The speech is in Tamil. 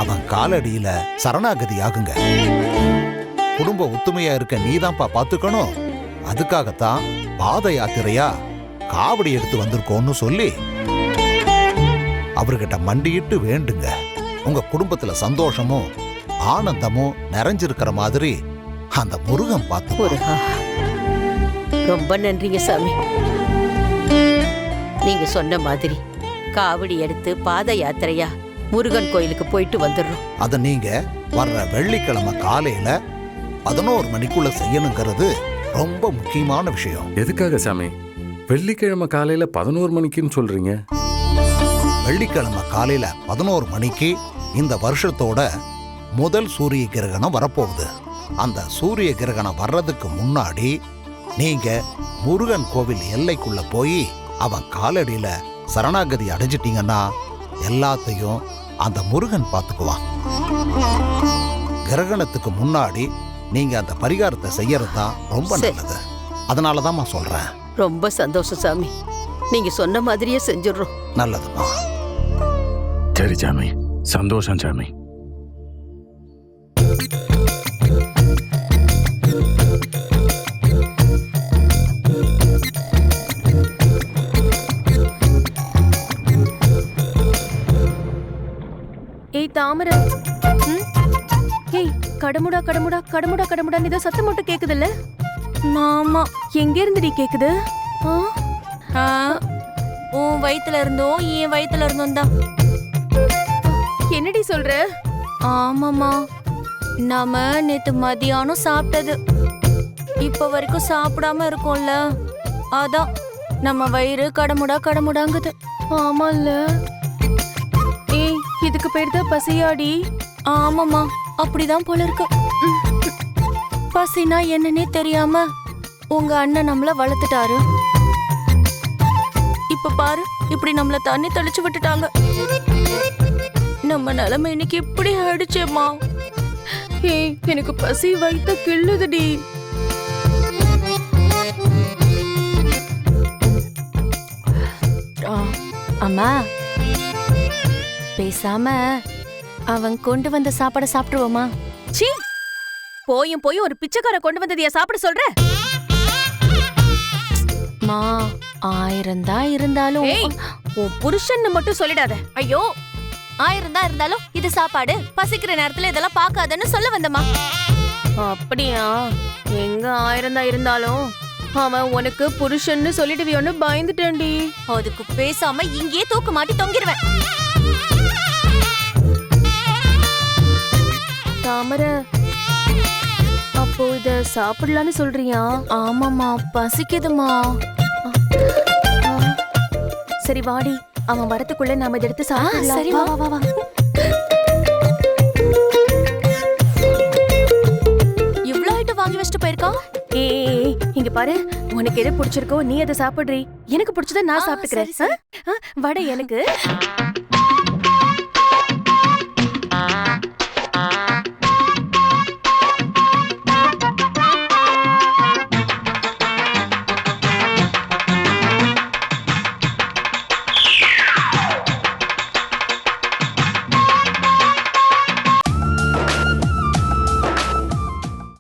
அவன் காலடியில சரணாகதி ஆகுங்க. குடும்ப ஒத்துமையா இருக்க நீதான்ப்பா பாத்துக்கணும். அதுக்காகத்தான் பாத யாத்திரையா காவடி எடுத்து வந்திருக்கோன்னு சொல்லி அவர்கிட்ட மண்டியிட்டு வேண்டுங்க. உங்க குடும்பத்துல சந்தோஷமும் ஆனந்தமும் நிறைஞ்சிருக்கிற மாதிரி அந்த முருகன் பார்த்து. ரொம்ப நன்றிங்க சாமி. நீங்க சொன்ன மாதிரி காவடி எடுத்து பாத யாத்திரையா முருகன் கோயிலுக்கு போயிட்டு வந்துடுறோம். அத நீங்க வர்ற வெள்ளிக்கிழமை காலையில 11 மணிக்குள்ள செய்யணுங்கிறது ரொம்ப முக்கியமான விஷயம். எதுக்காக சாமி வெள்ளிக்கிழமை காலையில 11 மணிக்குன்னு சொல்றீங்க? வெள்ளிக்கிழமை காலையில 11 மணிக்கு இந்த வருஷத்தோட முதல் சூரிய கிரகணம் வரப்போகுது. அந்த சூரிய கிரகணம் வர்றதுக்கு முன்னாடி நீங்க முருகன் கோவில் எல்லைக்குள்ள போய் அவன் காலடியில சரணாகதி அடைஞ்சிட்டீங்கன்னா எல்லாத்தையும் அந்த முருகன் பார்த்துக்குவான். கிரகணத்துக்கு முன்னாடி நீங்க அந்த பரிகாரத்தை செய்யறதுதான் ரொம்ப நல்லது. அதனாலதான் சொல்றேன். ரொம்ப சந்தோஷம் சாமி. நீங்க சொன்ன மாதிரியே செஞ்சிடறோம். நல்லதுமா. சரி சாமி, சந்தோஷம் சாமி. ஏய் தாமர, ஏய் கடமுடா கடமுடா கடமுடா கடமுடான்னு ஏதோ சத்தம் மட்டும் கேக்குதுல்ல? மாமா எங்க இருந்துடி கேக்குது? உன் வயித்துல இருந்தோம் என் வயித்துல இருந்தோம் தான். என்னடி சொல்ற? ஆமாமா, நாம நேத்து மதியானம் சாப்பிட்டது இப்ப வரைக்கும் சாப்பிடாம இருக்கோம்ல, அதான் நம்ம வயிறு கடமுடா கடமுடாங்குது. ஆமால்ல. ஏய் இதுக்கு பேர் தான் பசியாடி? ஆமாமா, அப்படிதான் போல இருக்கு. பசினா என்னன்னே தெரியாம உங்க அண்ணன் நம்மள வளர்த்துட்டாரு. இப்ப பாரு, இப்படி நம்மள தண்ணி தெளிச்சு விட்டுட்டாங்க. நம்ம நிலைமை இன்னைக்கு இப்படி ஆயிடுச்சேம்மா. ஏய் எனக்கு பசி வயித்த கிள்ளுதுடி. அம்மா, பேசாம அவன் கொண்டு வந்த சாப்பாட சாப்பிட்டுருவோமா? சீ, போயும் போயும் ஒரு பிச்சைக்கார கொண்டு வந்ததையா சாப்பிட சொல்ற? மா, 1000 தான் இருந்தாலும் உன் புருஷன் மட்டும் சொல்லிடாத. ஐயோ, 1000 தான் இருந்தாலும் இது சாப்பாடு, பசிக்கிற நேரத்துல இதெல்லாம் பார்க்காதன்னு சொல்ல வந்தமா. அப்படியா? எங்க 1000 தான் இருந்தாலும் அவன் உனக்கு புருஷன்னு சொல்லிடுவியோன்னு பயந்துட்டேன்டி. அதுக்கு பேசாம இங்கேயே தூக்கு மாட்டி தொங்கிடுவேன். தாமர, அப்போ இத சாப்பிடலான்னு சொல்றியா? ஆமாமா, பசிக்குதுமா. சரி வாடி, அவன் வரத்துக்குள்ள நாம இதை எடுத்து சாப்பிடலாம். சரி, வா வா வா. இவ்ளோ ஐட்டம் வாங்கி வச்சுட்டு போயிருக்கான். ஏய் இங்க பாரு, உனக்கு எது பிடிச்சிருக்கோ நீ அதை சாப்பிடுறீ. எனக்கு பிடிச்சத நான் சாப்பிட்டுக்கிறேன். வடை எனக்கு.